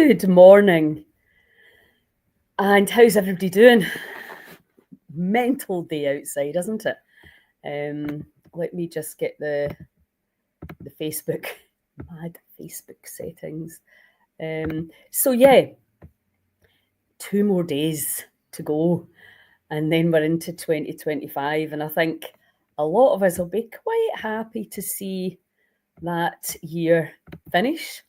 Good morning. And how's everybody doing? Mental day outside, isn't it? Let me just get the Facebook, mad Facebook settings. So yeah, 2 more days to go, and then we're into 2025, and I think a lot of us will be quite happy to see that year finish.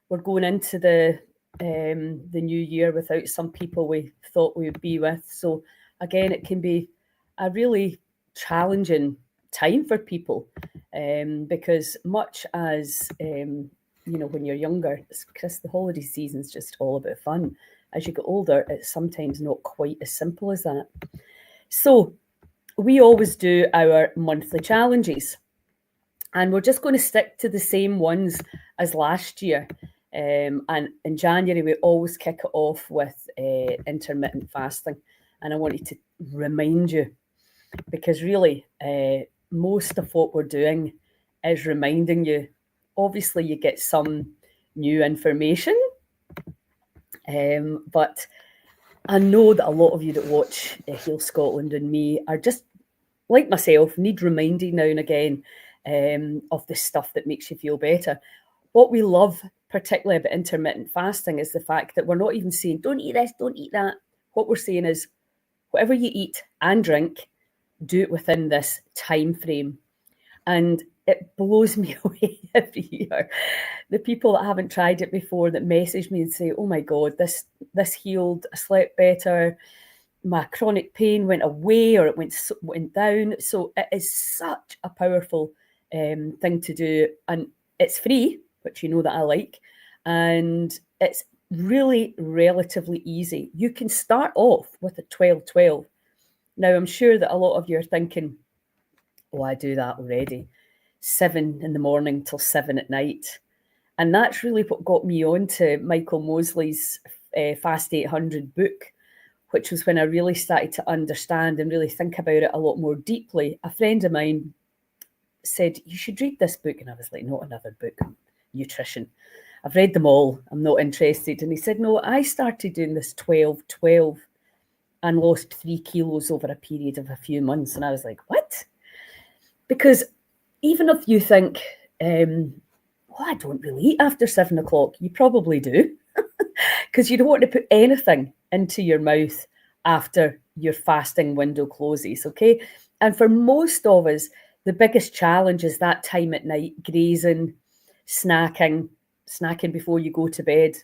We're going into the new year without some people we thought we would be with. So again, it can be a really challenging time for people, because much as when you're younger, Chris, the holiday season's just all about fun. As you get older, it's sometimes not quite as simple as that. So we always do our monthly challenges, and we're just going to stick to the same ones as last year. And in January, we always kick it off with intermittent fasting. And I wanted to remind you, because really, most of what we're doing is reminding you. Obviously, you get some new information, but I know that a lot of you that watch Heal Scotland and me are just, like myself, need reminding now and again of the stuff that makes you feel better. What we love particularly about intermittent fasting is the fact that we're not even saying, don't eat this, don't eat that. What we're saying is, whatever you eat and drink, do it within this time frame. And it blows me away every year. The people that haven't tried it before that message me and say, oh my God, this healed, I slept better, my chronic pain went away, or it went down. So it is such a powerful thing to do. And it's free, which you know that I like. And it's really relatively easy. You can start off with a 12-12. Now, I'm sure that a lot of you are thinking, oh, I do that already. 7 in the morning till 7 at night. And that's really what got me on to Michael Mosley's Fast 800 book, which was when I really started to understand and really think about it a lot more deeply. A friend of mine said, you should read this book. And I was like, not another book, nutrition. I've read them all. I'm not interested. And he said, no, I started doing this 12-12 and lost 3 kilos over a period of a few months. And I was like, what? Because even if you think, I don't really eat after 7 o'clock, you probably do. Because you don't want to put anything into your mouth after your fasting window closes, okay? And for most of us, the biggest challenge is that time at night, grazing, snacking before you go to bed.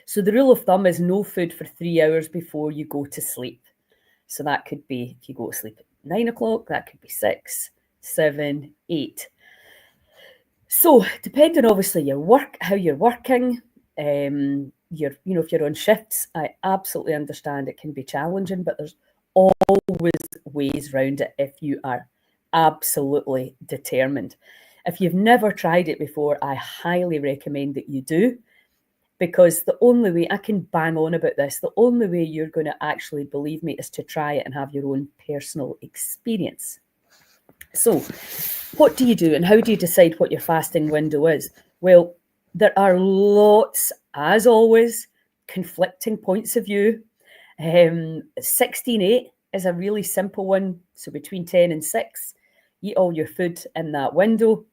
So the rule of thumb is no food for 3 hours before you go to sleep. So that could be, if you go to sleep at 9 o'clock, that could be 6, 7, 8. So depending obviously how you're working, if you're on shifts, I absolutely understand it can be challenging, but there's always ways around it if you are absolutely determined. If you've never tried it before, I highly recommend that you do, because the only way, I can bang on about this, the only way you're going to actually believe me is to try it and have your own personal experience. So what do you do, and how do you decide what your fasting window is? Well, there are lots, as always, conflicting points of view. 16-8 is a really simple one. So between 10 and 6, eat all your food in that window.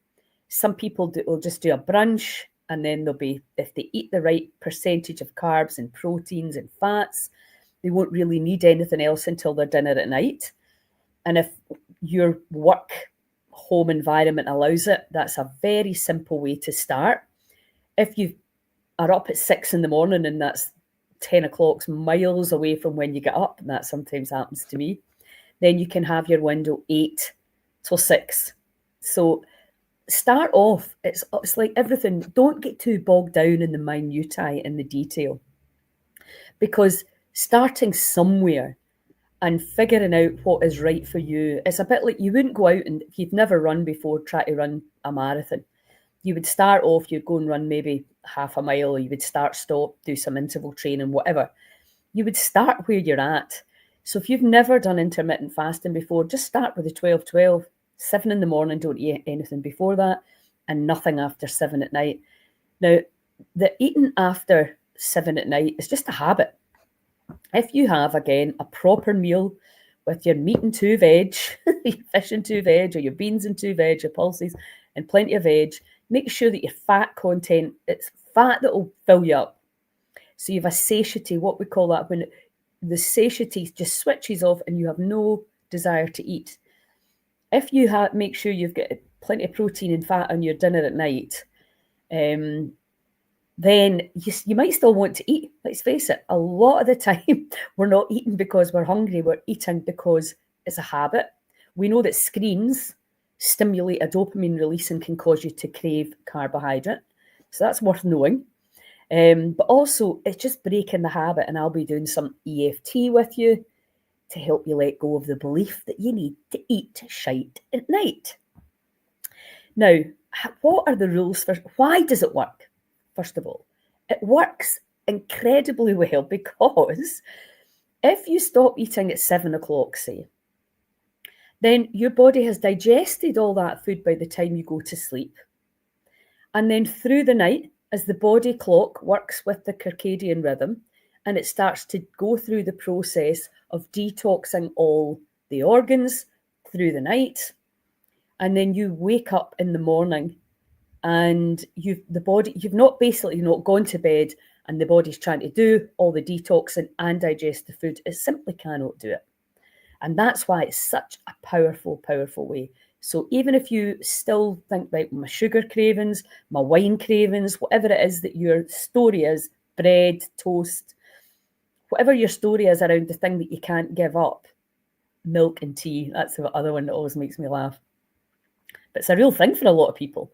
Some people will just do a brunch, and then they'll be, if they eat the right percentage of carbs and proteins and fats, they won't really need anything else until their dinner at night. And if your work home environment allows it, that's a very simple way to start. If you are up at 6 in the morning and that's 10 o'clock's miles away from when you get up, and that sometimes happens to me, then you can have your window 8 till 6. So start off, it's like everything, don't get too bogged down in the minutiae and the detail, because starting somewhere and figuring out what is right for you, it's a bit like you wouldn't go out and, if you've never run before, try to run a marathon. You would start off, you'd go and run maybe half a mile, or you would stop, do some interval training, whatever. You would start where you're at. So if you've never done intermittent fasting before, just start with the 12-12, 7 in the morning, don't eat anything before that, and nothing after 7 at night. Now, the eating after 7 at night is just a habit. If you have, again, a proper meal with your meat and 2 veg, your fish and 2 veg, or your beans and 2 veg, your pulses and plenty of veg, make sure that your fat content, it's fat that will fill you up. So you have a satiety, what we call that, when the satiety just switches off and you have no desire to eat. If you make sure you've got plenty of protein and fat on your dinner at night, then you might still want to eat. Let's face it, a lot of the time we're not eating because we're hungry, we're eating because it's a habit. We know that screens stimulate a dopamine release and can cause you to crave carbohydrate. So that's worth knowing. But also, it's just breaking the habit, and I'll be doing some EFT with you to help you let go of the belief that you need to eat shite at night. Now, what are the rules for why does it work? First of all, it works incredibly well because if you stop eating at 7 o'clock, say, then your body has digested all that food by the time you go to sleep. And then through the night, as the body clock works with the circadian rhythm, and it starts to go through the process of detoxing all the organs through the night, and then you wake up in the morning and you've not gone to bed and the body's trying to do all the detoxing and digest the food. It simply cannot do it. And that's why it's such a powerful, powerful way. So even if you still think, right, my sugar cravings, my wine cravings, whatever it is that your story is, bread, toast, whatever your story is around the thing that you can't give up, milk and tea, that's the other one that always makes me laugh. But it's a real thing for a lot of people.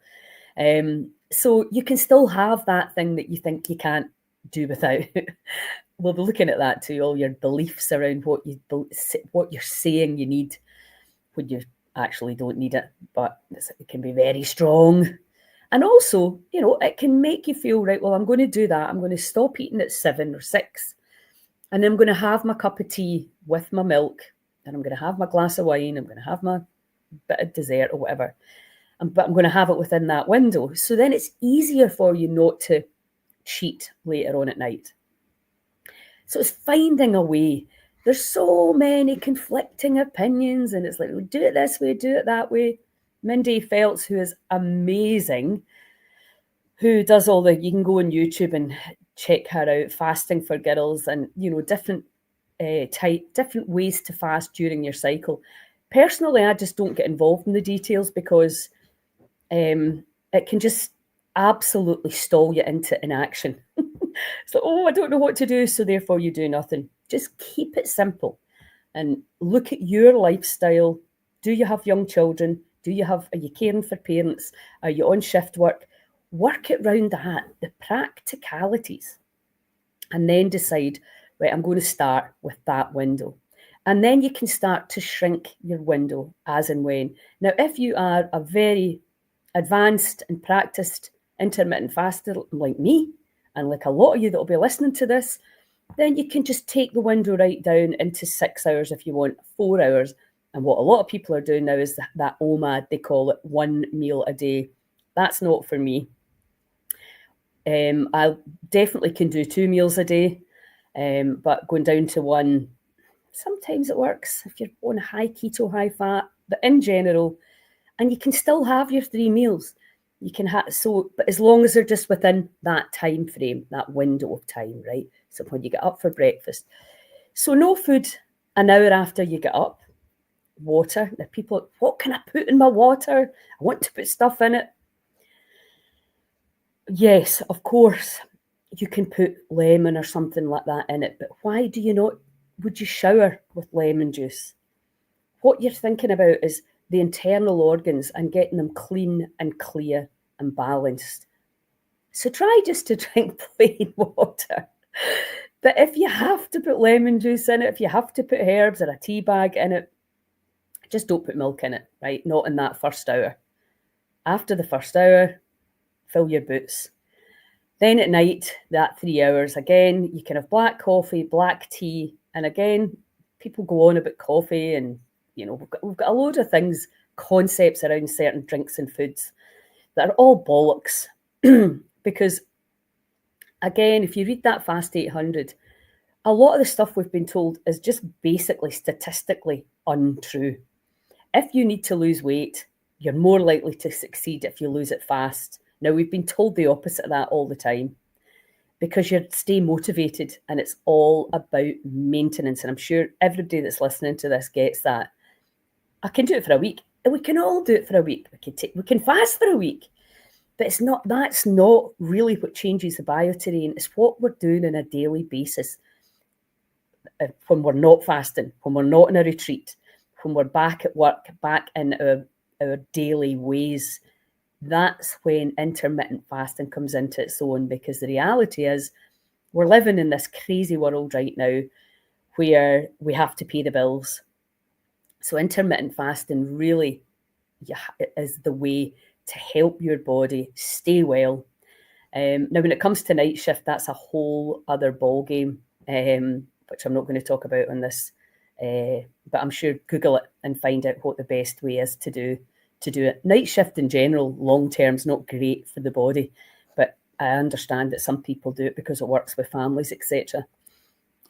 So you can still have that thing that you think you can't do without. We'll be looking at that too, all your beliefs around what you're saying you need when you actually don't need it, but it can be very strong. And also, it can make you feel, right, well, I'm going to do that. I'm going to stop eating at 7 or 6, and I'm going to have my cup of tea with my milk, and I'm going to have my glass of wine, I'm going to have my bit of dessert or whatever. But I'm going to have it within that window. So then it's easier for you not to cheat later on at night. So it's finding a way. There's so many conflicting opinions, and it's like, we do it this way, do it that way. Mindy Phelps, who is amazing, who does you can go on YouTube and check her out, Fasting for Girls, and, different ways to fast during your cycle. Personally, I just don't get involved in the details because it can just absolutely stall you into inaction. So, I don't know what to do, so therefore you do nothing. Just keep it simple and look at your lifestyle. Do you have young children? Are you caring for parents? Are you on shift work? Work it round that, the practicalities, and then decide, right, I'm going to start with that window. And then you can start to shrink your window as and when. Now, if you are a very advanced and practiced intermittent faster like me, and like a lot of you that will be listening to this, then you can just take the window right down into 6 hours if you want, 4 hours. And what a lot of people are doing now is that OMAD, they call it, 1 meal a day. That's not for me. I definitely can do 2 meals a day, but going down to 1, sometimes it works if you're on high keto, high fat, but in general, and you can still have your 3 meals. You can but as long as they're just within that time frame, that window of time, right? So when you get up for breakfast. So no food an hour after you get up. Water. Now people, what can I put in my water? I want to put stuff in it. Yes, of course, you can put lemon or something like that in it, but why do you not? Would you shower with lemon juice? What you're thinking about is the internal organs and getting them clean and clear and balanced. So try just to drink plain water. But if you have to put lemon juice in it, if you have to put herbs or a tea bag in it, just don't put milk in it, right? Not in that first hour. After the first hour, fill your boots. Then at night, that 3 hours, again, you can have black coffee, black tea. And again, people go on about coffee and, we've got a load of things, concepts around certain drinks and foods that are all bollocks because Again, if you read that Fast 800, a lot of the stuff we've been told is just basically statistically untrue. If you need to lose weight, you're more likely to succeed if you lose it fast. Now, we've been told the opposite of that all the time because you stay motivated and it's all about maintenance. And I'm sure everybody that's listening to this gets that. I can do it for a week. And we can all do it for a week. We can fast for a week. But that's not really what changes the bioterrain. It's what we're doing on a daily basis when we're not fasting, when we're not in a retreat, when we're back at work, back in our daily ways. That's when intermittent fasting comes into its own, because the reality is we're living in this crazy world right now where we have to pay the bills. So intermittent fasting really is the way to help your body stay well. Now, when it comes to night shift, that's a whole other ballgame, which I'm not going to talk about on this, but I'm sure Google it and find out what the best way is to do it. Night shift in general, long term, is not great for the body, but I understand that some people do it because it works with families, etc.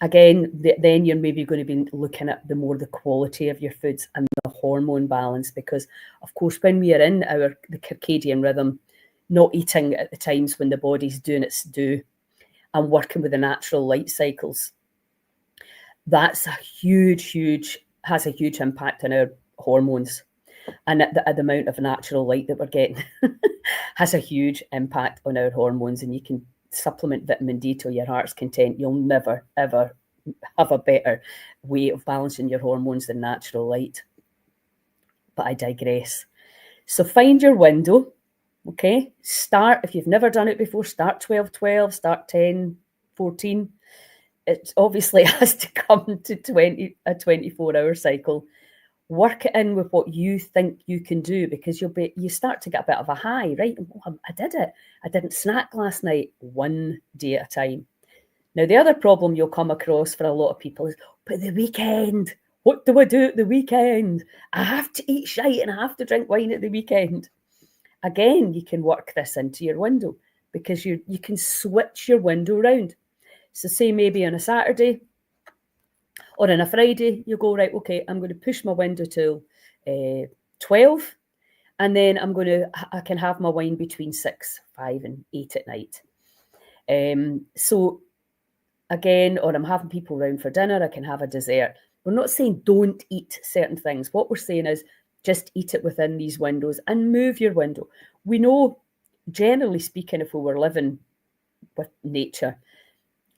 Again, then you're maybe going to be looking at the quality of your foods and the hormone balance, because of course when we are in the circadian rhythm, not eating at the times when the body's doing its due and working with the natural light cycles, that's has a huge impact on our hormones. And the amount of natural light that we're getting has a huge impact on our hormones. And you can supplement vitamin D to your heart's content. You'll never, ever have a better way of balancing your hormones than natural light. But I digress. So find your window, okay? Start, if you've never done it before, start 12-12, start 10-14. It obviously has to come to a 24-hour cycle. Work it in with what you think you can do, because you start to get a bit of a high, right? Oh, I did it. I didn't snack last night, one day at a time. Now, the other problem you'll come across for a lot of people is, but the weekend, what do I do at the weekend? I have to eat shite and I have to drink wine at the weekend. Again, you can work this into your window, because you can switch your window around. So say maybe on a Saturday, or on a Friday, you go, right, okay, I'm going to push my window till 12, and then I can have my wine between 6, 5 and 8 at night. So again, or I'm having people round for dinner, I can have a dessert. We're not saying don't eat certain things. What we're saying is just eat it within these windows and move your window. We know, generally speaking, if we were living with nature,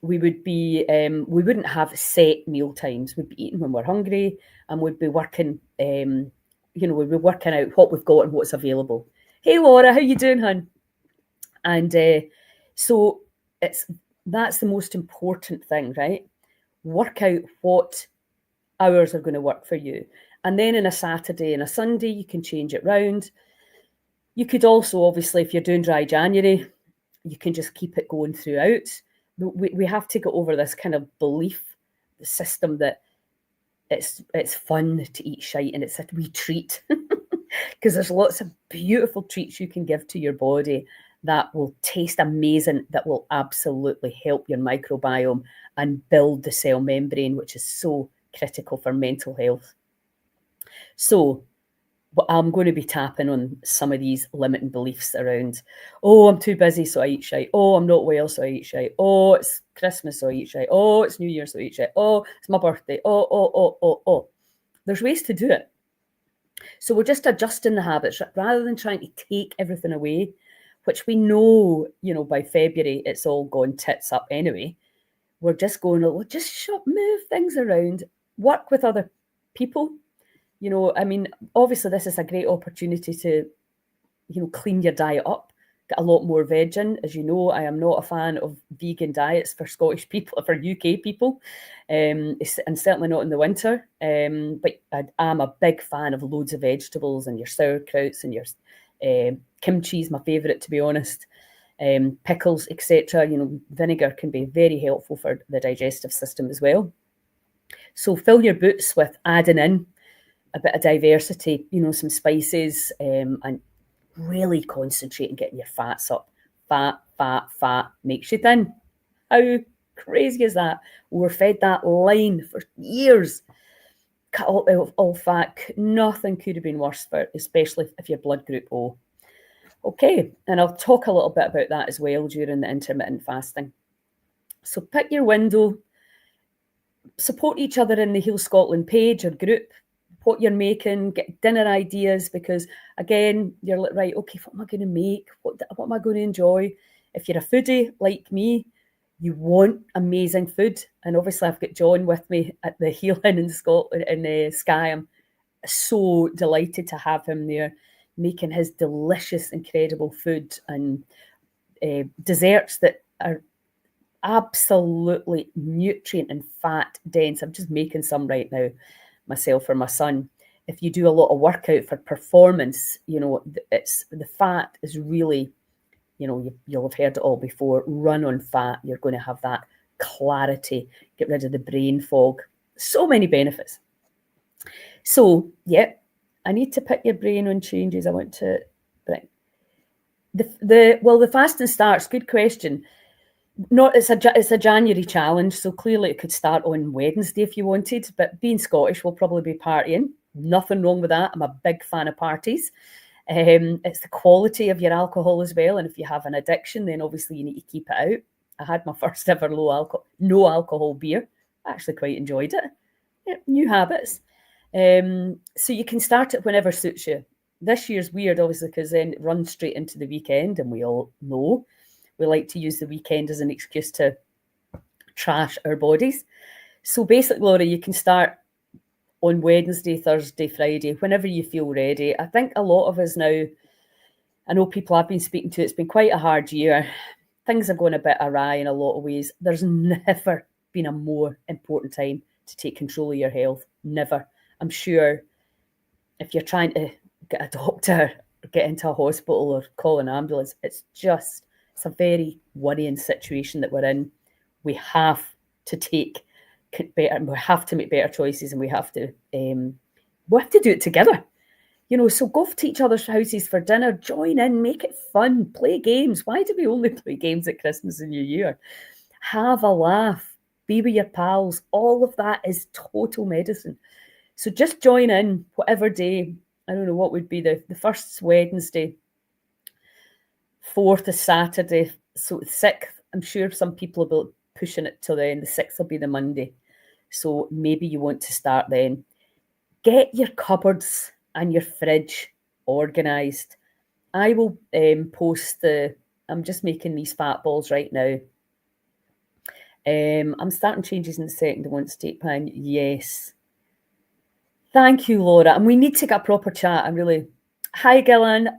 we wouldn't have set meal times. We'd be eating when we're hungry, and we'd be working, we'd be working out what we've got and what's available. Hey Laura, how you doing, hun? And so that's the most important thing, right? Work out what hours are going to work for you. And then on a Saturday and a Sunday, you can change it round. You could also, obviously, if you're doing dry January, you can just keep it going throughout. We have to get over this kind of belief system that it's fun to eat shite and it's a wee treat, because there's lots of beautiful treats you can give to your body that will taste amazing, that will absolutely help your microbiome and build the cell membrane, which is so critical for mental health. So I'm going to be tapping on some of these limiting beliefs around, oh, I'm too busy, so I eat shite. Oh, I'm not well, so I eat shite. Oh, it's Christmas, so I eat shite. Oh, it's New Year, so I eat shite. Oh, it's my birthday. Oh. There's ways to do it. So we're just adjusting the habits rather than trying to take everything away, which we know, by February, it's all gone tits up anyway. We're just going, just move things around, work with other people. Obviously this is a great opportunity to, clean your diet up, get a lot more veg in. As you know, I am not a fan of vegan diets for Scottish people, for UK people, and certainly not in the winter. But I'm a big fan of loads of vegetables and your sauerkrauts and your kimchi is my favourite, to be honest. Pickles, etc. Vinegar can be very helpful for the digestive system as well. So fill your boots with adding in a bit of diversity, some spices, and really concentrate on getting your fats up. Fat makes you thin. How crazy is that? We were fed that line for years. Cut all fat. Nothing could have been worse for, especially if you're blood group O. Okay, and I'll talk a little bit about that as well during the intermittent fasting. So pick your window, support each other in the Heal Scotland page or group, what you're making, get dinner ideas, because again, you're like, right, okay, what am I going to make? What am I going to enjoy? If you're a foodie like me, you want amazing food. And obviously I've got John with me at the Heal Inn in Scotland, in Skye. I'm so delighted to have him there, making his delicious, incredible food and desserts that are absolutely nutrient and fat dense. I'm just making some right now myself for my son. If you do a lot of workout for performance, it's the fat is really, you'll have heard it all before. Run on fat. You're going to have that clarity, get rid of the brain fog. So many benefits. So, yeah, I need to pick your brain on changes I want to bring. The fasting starts. Good question. It's a January challenge, so clearly it could start on Wednesday if you wanted. But being Scottish, we'll probably be partying. Nothing wrong with that. I'm a big fan of parties. It's the quality of your alcohol as well, and if you have an addiction, then obviously you need to keep it out. I had my first ever no alcohol beer. I actually quite enjoyed it. Yeah, new habits. So you can start it whenever suits you. This year's weird, obviously, because then it runs straight into the weekend, and we all know we like to use the weekend as an excuse to trash our bodies. So basically, Laura, you can start on Wednesday, Thursday, Friday, whenever you feel ready. I think a lot of us now, I know people I've been speaking to, it's been quite a hard year. Things are going a bit awry in a lot of ways. There's never been a more important time to take control of your health. Never. I'm sure if you're trying to get a doctor, or get into a hospital or call an ambulance, it's a very worrying situation that we're in. We have to take better, we have to make better choices, and we have to do it together. So go to each other's houses for dinner, join in, make it fun, play games. Why do we only play games at Christmas and New Year? Have a laugh, be with your pals. All of that is total medicine. So just join in whatever day. I don't know what would be the first Wednesday, 4th is Saturday, so 6th, I'm sure some people will be pushing it till then. The 6th will be the Monday. So maybe you want to start then. Get your cupboards and your fridge organised. I will post I'm just making these fat balls right now. I'm starting changes in the second. I want steak pan. Yes. Thank you, Laura. And we need to get a proper chat. Hi, Gillian.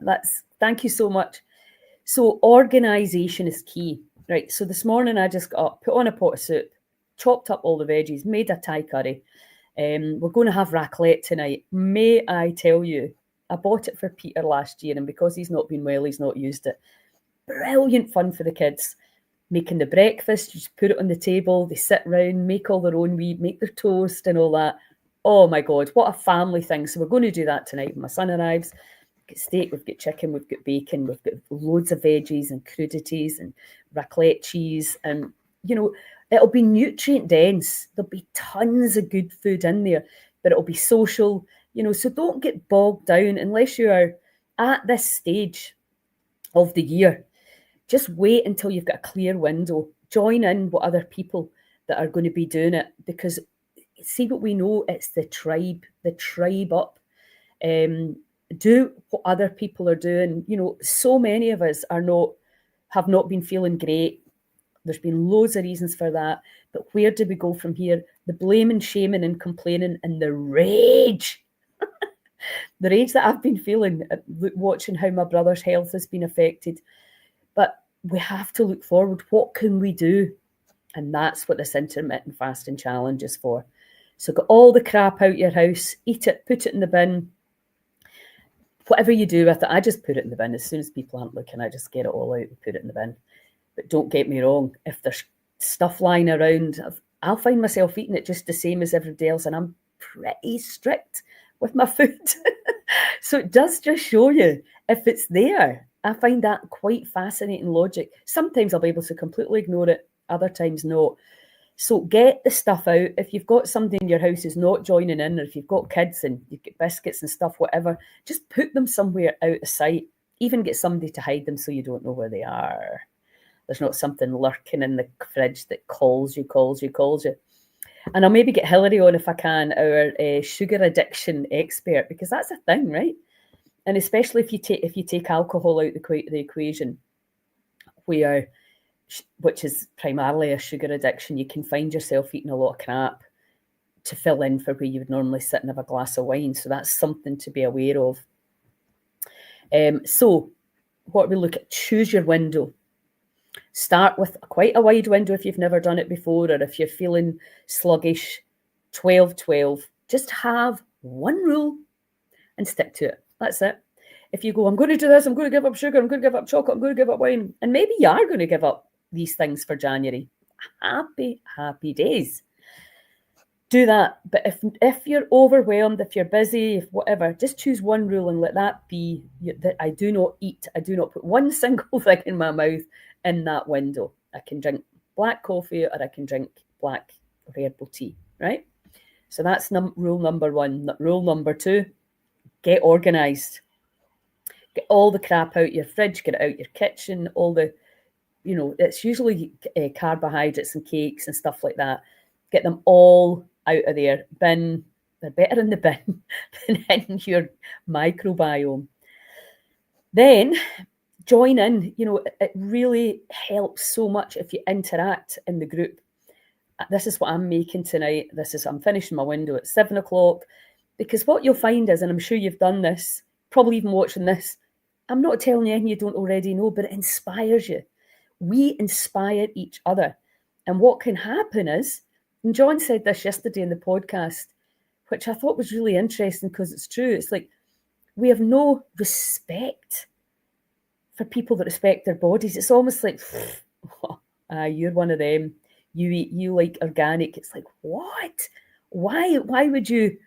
Thank you so much. So organisation is key, right? So this morning I just got up, put on a pot of soup, chopped up all the veggies, made a Thai curry. We're going to have raclette tonight. May I tell you, I bought it for Peter last year, and because he's not been well, he's not used it. Brilliant fun for the kids. Making the breakfast, you just put it on the table, they sit round, make all their own make their toast and all that. Oh my God, what a family thing. So we're going to do that tonight when my son arrives. We've got steak, we've got chicken, we've got bacon, we've got loads of veggies and crudities and raclette cheese. And, it'll be nutrient dense. There'll be tons of good food in there, but it'll be social, so don't get bogged down unless you are at this stage of the year. Just wait until you've got a clear window. Join in with other people that are going to be doing it, because see what we know, it's the tribe up. Do what other people are doing. So many of us have not been feeling great. There's been loads of reasons for that. But where do we go from here? The blaming, shaming and complaining and the rage. The rage that I've been feeling watching how my brother's health has been affected. But we have to look forward. What can we do? And that's what this intermittent fasting challenge is for. So get all the crap out your house, eat it, put it in the bin. Whatever you do with it, I just put it in the bin. As soon as people aren't looking, I just get it all out and put it in the bin. But don't get me wrong, if there's stuff lying around, I'll find myself eating it just the same as everybody else, and I'm pretty strict with my food. So it does just show you if it's there. I find that quite fascinating logic. Sometimes I'll be able to completely ignore it. other times not. So get the stuff out. If you've got somebody in your house who's not joining in, or if you've got kids and you've got biscuits and stuff, whatever, just put them somewhere out of sight. Even get somebody to hide them so you don't know where they are. There's not something lurking in the fridge that calls you. And I'll maybe get Hilary on if I can, our sugar addiction expert, because that's a thing, right? And especially if you take alcohol out the equation, which is primarily a sugar addiction, you can find yourself eating a lot of crap to fill in for where you would normally sit and have a glass of wine. So that's something to be aware of. So what we look at, choose your window. Start with quite a wide window if you've never done it before, or if you're feeling sluggish, 12-12. Just have one rule and stick to it. That's it. If you go, I'm going to do this, I'm going to give up sugar, I'm going to give up chocolate, I'm going to give up wine, and maybe you are going to give up these things for January. Happy, happy days. Do that. But if you're overwhelmed, if you're busy, if whatever, just choose one rule and let that be that I do not eat. I do not put one single thing in my mouth in that window. I can drink black coffee or I can drink black herbal tea, right? So that's rule number one. Rule number two, get organised. Get all the crap out your fridge, get it out your kitchen, all the, it's usually carbohydrates and cakes and stuff like that. Get them all out of there. Bin, they're better in the bin than in your microbiome. Then join in. It really helps so much if you interact in the group. This is what I'm making tonight. I'm finishing my window at 7 o'clock, because what you'll find is, and I'm sure you've done this, probably even watching this, I'm not telling you anything you don't already know, but it inspires you. We inspire each other. And what can happen is, and John said this yesterday in the podcast, which I thought was really interesting because it's true. It's like we have no respect for people that respect their bodies. It's almost like, you're one of them. You like organic. It's like, what? Why would you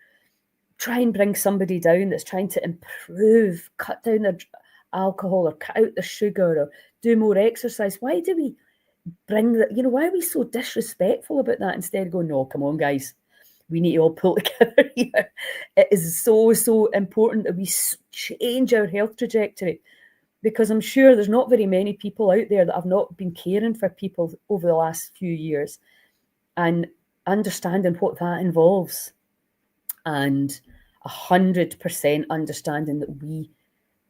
try and bring somebody down that's trying to improve, cut down their alcohol or cut out the sugar or do more exercise? Why do we bring that? Why are we so disrespectful about that instead of going, no, come on, guys, we need to all pull together here. It is so, so important that we change our health trajectory, because I'm sure there's not very many people out there that have not been caring for people over the last few years and understanding what that involves, and 100% understanding that we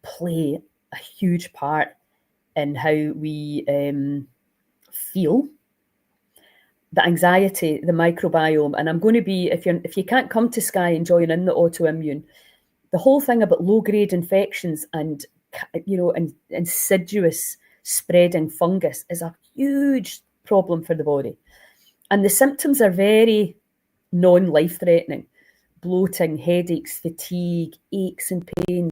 play a huge part in how we feel, the anxiety, the microbiome. And I'm going to be, if you can't come to Sky and join in the autoimmune, the whole thing about low-grade infections and and insidious spreading fungus is a huge problem for the body. And the symptoms are very non-life-threatening: bloating, headaches, fatigue, aches and pains,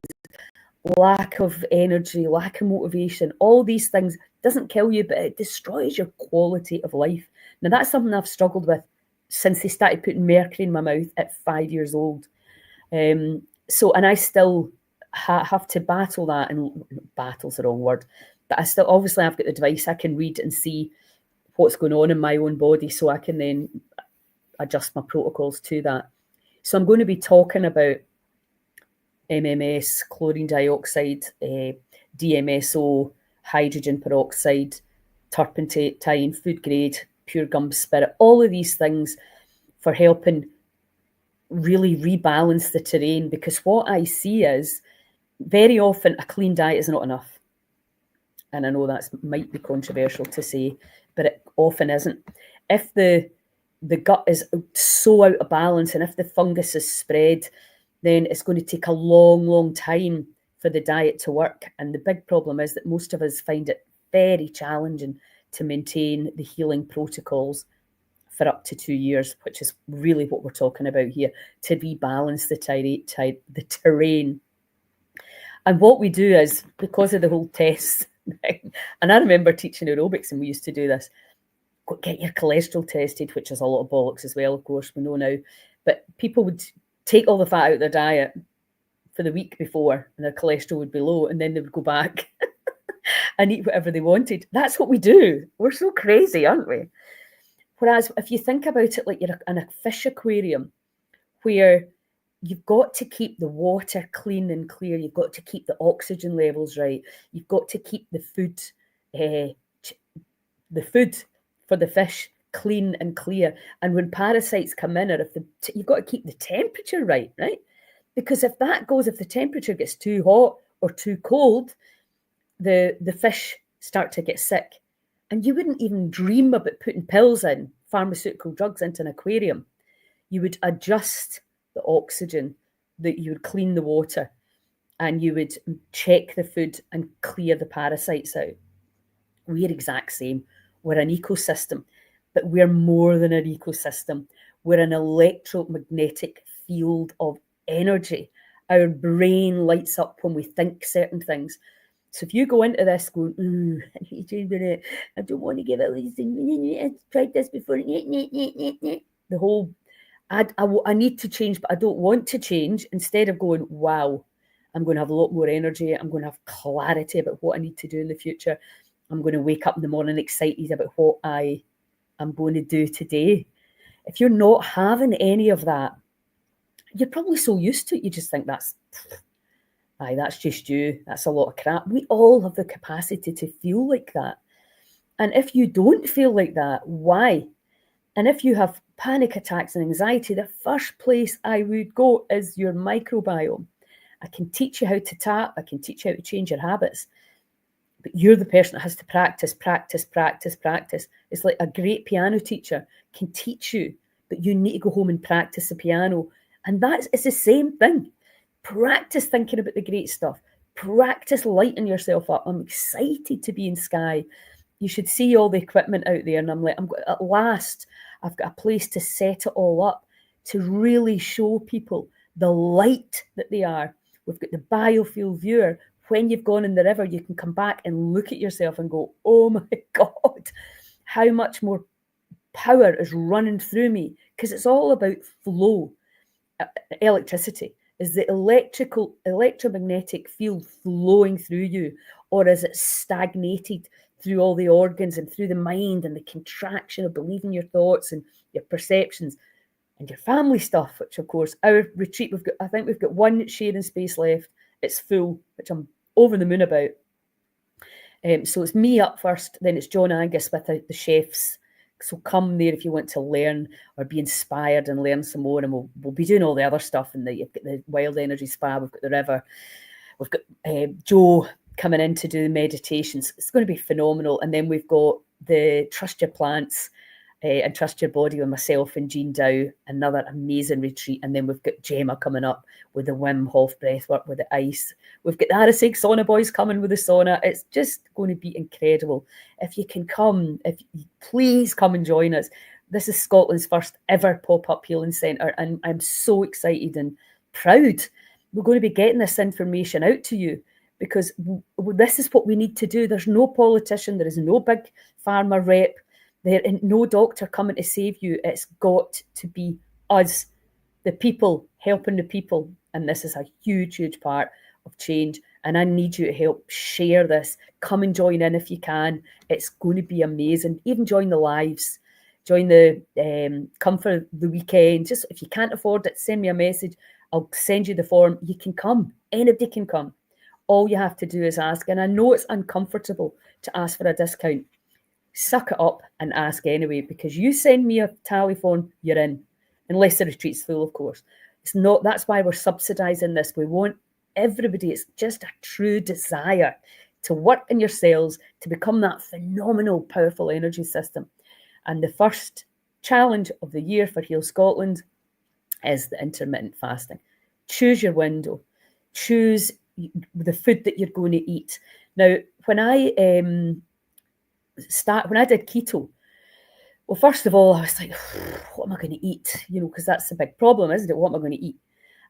lack of energy, lack of motivation. All these things doesn't kill you, but it destroys your quality of life. Now, that's something I've struggled with since they started putting mercury in my mouth at 5 years old. And I still have to battle that, and battle's the wrong word, but I still, obviously I've got the device, I can read and see what's going on in my own body, so I can then adjust my protocols to that. So I'm going to be talking about MMS, chlorine dioxide, DMSO, hydrogen peroxide, turpentine, food grade, pure gum spirit, all of these things for helping really rebalance the terrain. Because what I see is, very often a clean diet is not enough. And I know that might be controversial to say, but it often isn't. If the gut is so out of balance, and if the fungus is spread, then it's going to take a long, long time for the diet to work. And the big problem is that most of us find it very challenging to maintain the healing protocols for up to 2 years, which is really what we're talking about here, to rebalance the terrain. And what we do is, because of the whole test thing, and I remember teaching aerobics and we used to do this, get your cholesterol tested, which is a lot of bollocks as well, of course, we know now. But people would take all the fat out of their diet for the week before and their cholesterol would be low, and then they would go back and eat whatever they wanted. That's what we do. We're so crazy, aren't we? Whereas if you think about it like you're in a fish aquarium, where you've got to keep the water clean and clear, you've got to keep the oxygen levels right, you've got to keep uh, the food for the fish clean and clear. And when parasites come in, or if you've got to keep the temperature right, right? Because if the temperature gets too hot or too cold, the fish start to get sick. And you wouldn't even dream about putting pills in, pharmaceutical drugs into an aquarium. You would adjust the oxygen, that you would clean the water, and you would check the food and clear the parasites out. We're exact same. We're an ecosystem, but we're more than an ecosystem. We're an electromagnetic field of energy. Our brain lights up when we think certain things. So if you go into this going, ooh, I don't want to give it these things. I've tried this before. The whole, I need to change, but I don't want to change. Instead of going, wow, I'm going to have a lot more energy. I'm going to have clarity about what I need to do in the future. I'm going to wake up in the morning excited about what I am going to do today. If you're not having any of that, you're probably so used to it, you just think that's just you. That's a lot of crap. We all have the capacity to feel like that. And if you don't feel like that, why? And if you have panic attacks and anxiety, the first place I would go is your microbiome. I can teach you how to tap. I can teach you how to change your habits. But you're the person that has to practice, practice, practice, practice. It's like a great piano teacher can teach you, but you need to go home and practice the piano. And it's the same thing. Practice thinking about the great stuff. Practice lighting yourself up. I'm excited to be in Sky. You should see all the equipment out there. And at last, I've got a place to set it all up to really show people the light that they are. We've got the biofield viewer. When you've gone in the river, you can come back and look at yourself and go, oh my God, how much more power is running through me. Because it's all about flow. Electricity. Is the electromagnetic field flowing through you, or is it stagnated through all the organs and through the mind and the contraction of believing your thoughts and your perceptions and your family stuff? Which, of course, our retreat, I think we've got one sharing space left. It's full, which I'm over the moon about. So it's me up first, then it's John Angus with the chefs. So come there if you want to learn or be inspired and learn some more. And we'll be doing all the other stuff. And you've got the Wild Energy Spa, we've got the river, we've got Joe coming in to do the meditations. It's going to be phenomenal. And then we've got the Trust Your Plants and Trust Your Body with myself and Jean Dow, another amazing retreat. And then we've got Gemma coming up with the Wim Hof breathwork with the ice. We've got the Arasig Sauna Boys coming with the sauna. It's just going to be incredible. If you can come, please come and join us. This is Scotland's first ever pop-up healing centre, and I'm so excited and proud. We're going to be getting this information out to you because this is what we need to do. There's no politician, there is no big pharma rep, there is no doctor coming to save you. It's got to be us, the people, helping the people. And this is a huge, huge part of change. And I need you to help share this. Come and join in if you can. It's going to be amazing. Even join the lives. Join come for the weekend. Just if you can't afford it, send me a message. I'll send you the form. You can come. Anybody can come. All you have to do is ask. And I know it's uncomfortable to ask for a discount. Suck it up and ask anyway, because you send me a tally form, you're in. Unless the retreat's full, of course. It's not. That's why we're subsidising this. We want everybody. It's just a true desire to work in your cells to become that phenomenal, powerful energy system. And the first challenge of the year for Heal Scotland is the intermittent fasting. Choose your window. Choose the food that you're going to eat. Now, when I did keto, well, first of all, I was like, what am I going to eat? Because that's the big problem, isn't it? What am I going to eat?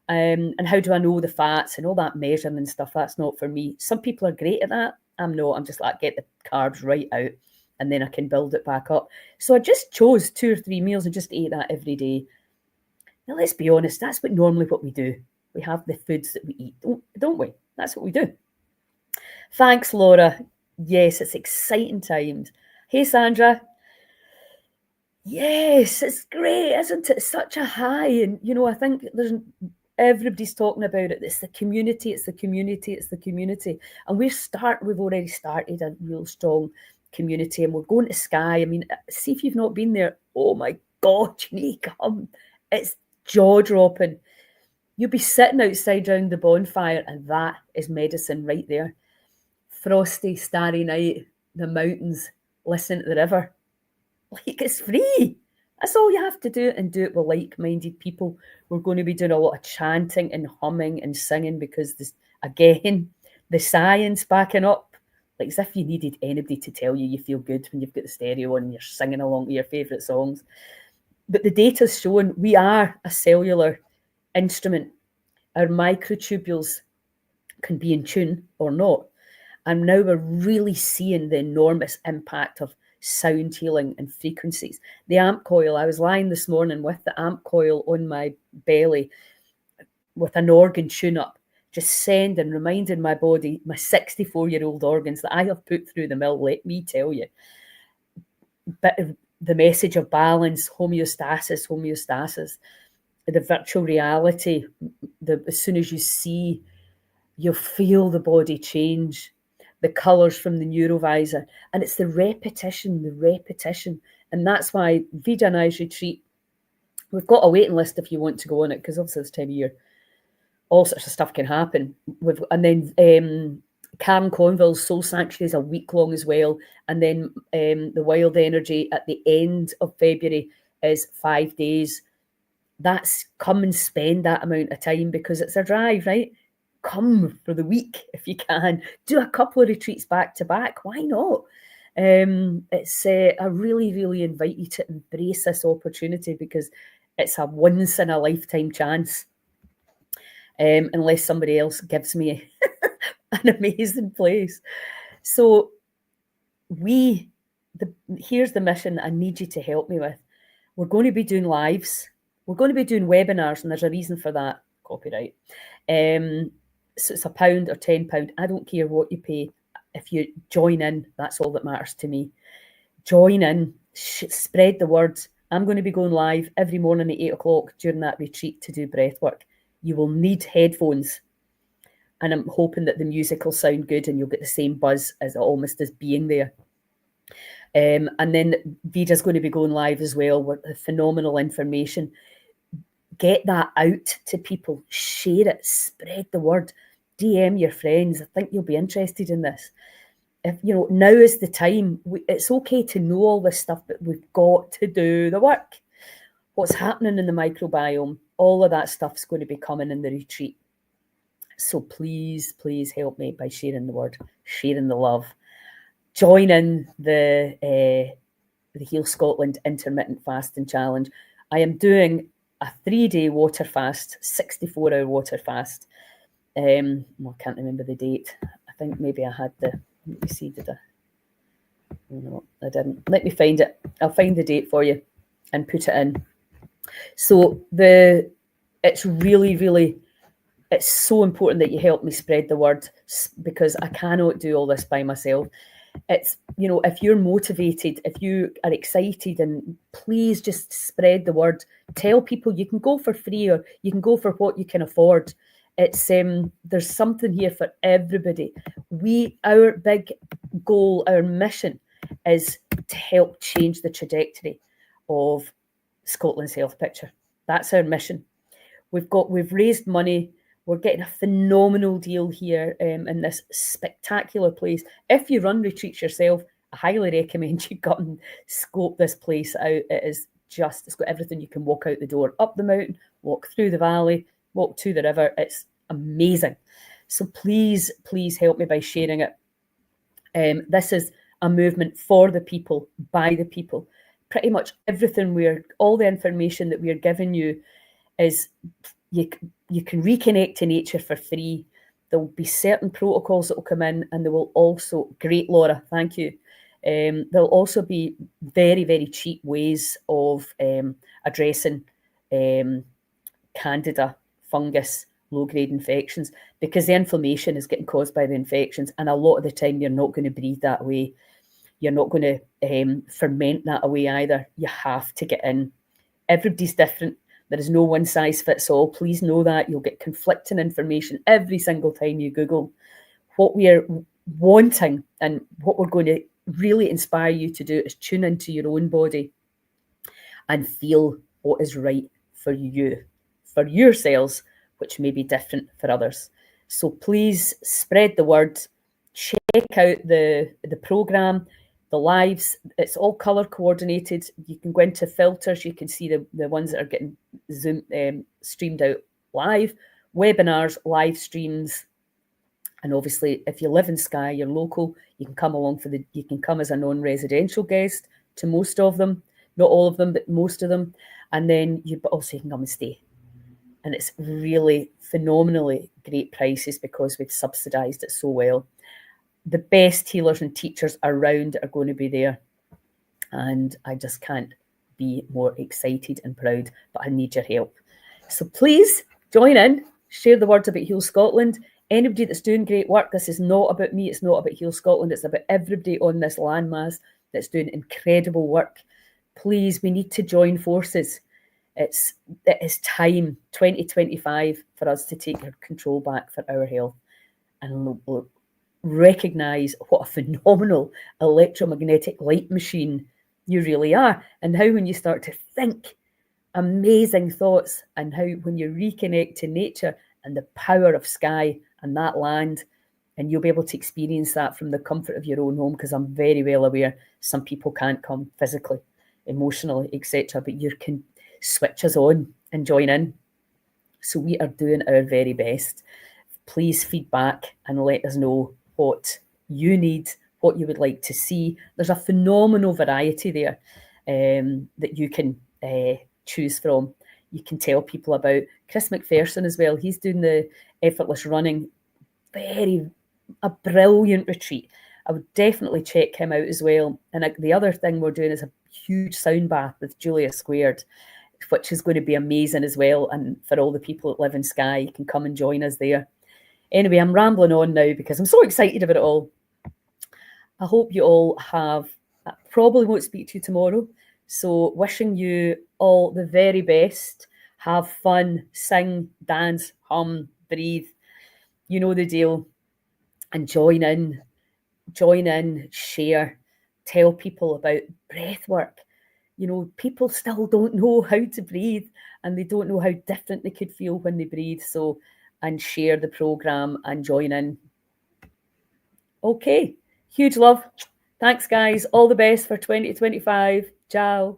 And how do I know the fats and all that measuring and stuff? That's not for me. Some people are great at that. I'm not. I'm just like, get the carbs right out and then I can build it back up. So I just chose 2 or 3 meals and just ate that every day. Now, let's be honest. That's normally what we do. We have the foods that we eat, don't we? That's what we do. Thanks, Laura. Yes, it's exciting times. Hey, Sandra. Yes, it's great, isn't it? It's such a high. And, I think everybody's talking about it. It's the community, it's the community, it's the community. And we've already started a real strong community, and we're going to Skye. I mean, see if you've not been there. Oh my God, you need to come. It's jaw-dropping. You'll be sitting outside around the bonfire, and that is medicine right there. Frosty, starry night, the mountains, listen to the river. Like, it's free. That's all you have to do, and do it with like-minded people. We're going to be doing a lot of chanting and humming and singing because again, the science backing up. Like, as if you needed anybody to tell you feel good when you've got the stereo on and you're singing along to your favourite songs. But the data's showing we are a cellular instrument. Our microtubules can be in tune or not. And now we're really seeing the enormous impact of sound healing and frequencies. The amp coil, I was lying this morning with the amp coil on my belly with an organ tune-up, just reminding my body, my 64-year-old organs that I have put through the mill, let me tell you. But the message of balance, homeostasis, the virtual reality, as soon as you see, you'll feel the body change, the colours from the neurovisor. And it's the repetition. And that's why Vida and I's retreat, we've got a waiting list if you want to go on it, because obviously this time of year, all sorts of stuff can happen. And then Karen Conville's Soul Sanctuary is a week long as well. And then the Wild Energy at the end of February is 5 days. That's come and spend that amount of time, because it's a drive, right? Come for the week if you can. Do a couple of retreats back to back. Why not? I really, really invite you to embrace this opportunity, because it's a once in a lifetime chance. Unless somebody else gives me an amazing place. So here's the mission that I need you to help me with. We're going to be doing lives. We're going to be doing webinars, and there's a reason for that. Copyright. So it's £1 or £10. I don't care what you pay. If you join in, that's all that matters to me. Join in, spread the word. I'm going to be going live every morning at 8 o'clock during that retreat to do breath work. You will need headphones, and I'm hoping that the music will sound good and you'll get the same buzz as almost as being there. And then Vida's going to be going live as well with phenomenal information. Get that out to people, share it, spread the word, DM your friends. I think you'll be interested in this. If now is the time. It's okay to know all this stuff, but we've got to do the work. What's happening in the microbiome, all of that stuff's going to be coming in the retreat. So please, please help me by sharing the word, sharing the love. Join in the Heal Scotland Intermittent Fasting Challenge. I am doing a 3-day water fast, 64-hour water fast. I can't remember the date. I think maybe I had let me see, did I? No, I didn't. Let me find it. I'll find the date for you and put it in. So it's really, really, it's so important that you help me spread the word, because I cannot do all this by myself. It's, if you're motivated, if you are excited, and please just spread the word. Tell people you can go for free, or you can go for what you can afford. It's there's something here for everybody. Our big goal, our mission is to help change the trajectory of Scotland's health picture. That's our mission. We've raised money. We're getting a phenomenal deal here in this spectacular place. If you run retreats yourself, I highly recommend you go and scope this place out. It's got everything. You can walk out the door, up the mountain, walk through the valley, walk to the river. It's amazing. So please, please help me by sharing it. This is a movement for the people, by the people. Pretty much everything all the information that we're giving you is you can reconnect to nature for free. There will be certain protocols that will come in, and there will also, great Laura, thank you. There'll also be very, very cheap ways of addressing candida, fungus, low-grade infections, because the inflammation is getting caused by the infections, and a lot of the time you're not going to breathe that away. You're not going to ferment that away either. You have to get in. Everybody's different. There is no one size fits all. Please know that. You'll get conflicting information every single time you Google. What we are wanting and what we're going to really inspire you to do is tune into your own body and feel what is right for you, for your cells, which may be different for others. So please spread the word. Check out the program, the lives. It's all color coordinated. You can go into filters. You can see the ones that are getting streamed out live, webinars, live streams. And obviously, if you live in Skye, you're local, you can come along you can come as a non-residential guest to most of them, not all of them, but most of them. And then you also can come and stay. And it's really phenomenally great prices because we've subsidised it so well. The best healers and teachers around are going to be there. And I just can't be more excited and proud, but I need your help. So please join in, share the word about Heal Scotland. Anybody that's doing great work, this is not about me, it's not about Heal Scotland, it's about everybody on this landmass that's doing incredible work. Please, we need to join forces. It is time, 2025, for us to take control back for our health and recognise what a phenomenal electromagnetic light machine you really are, and how when you start to think amazing thoughts, and how when you reconnect to nature and the power of Skye and that land, and you'll be able to experience that from the comfort of your own home, because I'm very well aware some people can't come physically, emotionally, etc., but you can switch us on and join in. So we are doing our very best. Please feedback and let us know what you need, what you would like to see. There's a phenomenal variety there that you can choose from. You can tell people about Chris McPherson as well. He's doing the effortless running, a brilliant retreat. I would definitely check him out as well. And the other thing we're doing is a huge sound bath with Julia Squared, which is going to be amazing as well. And for all the people that live in Skye, you can come and join us there. Anyway, I'm rambling on now because I'm so excited about it all. I hope you all I probably won't speak to you tomorrow. So wishing you all the very best. Have fun, sing, dance, hum, breathe. You know the deal. And join in, share, tell people about breath work. You know, people still don't know how to breathe, and they don't know how different they could feel when they breathe. So, and share the program and join in. Okay, huge love. Thanks, guys. All the best for 2025. Ciao.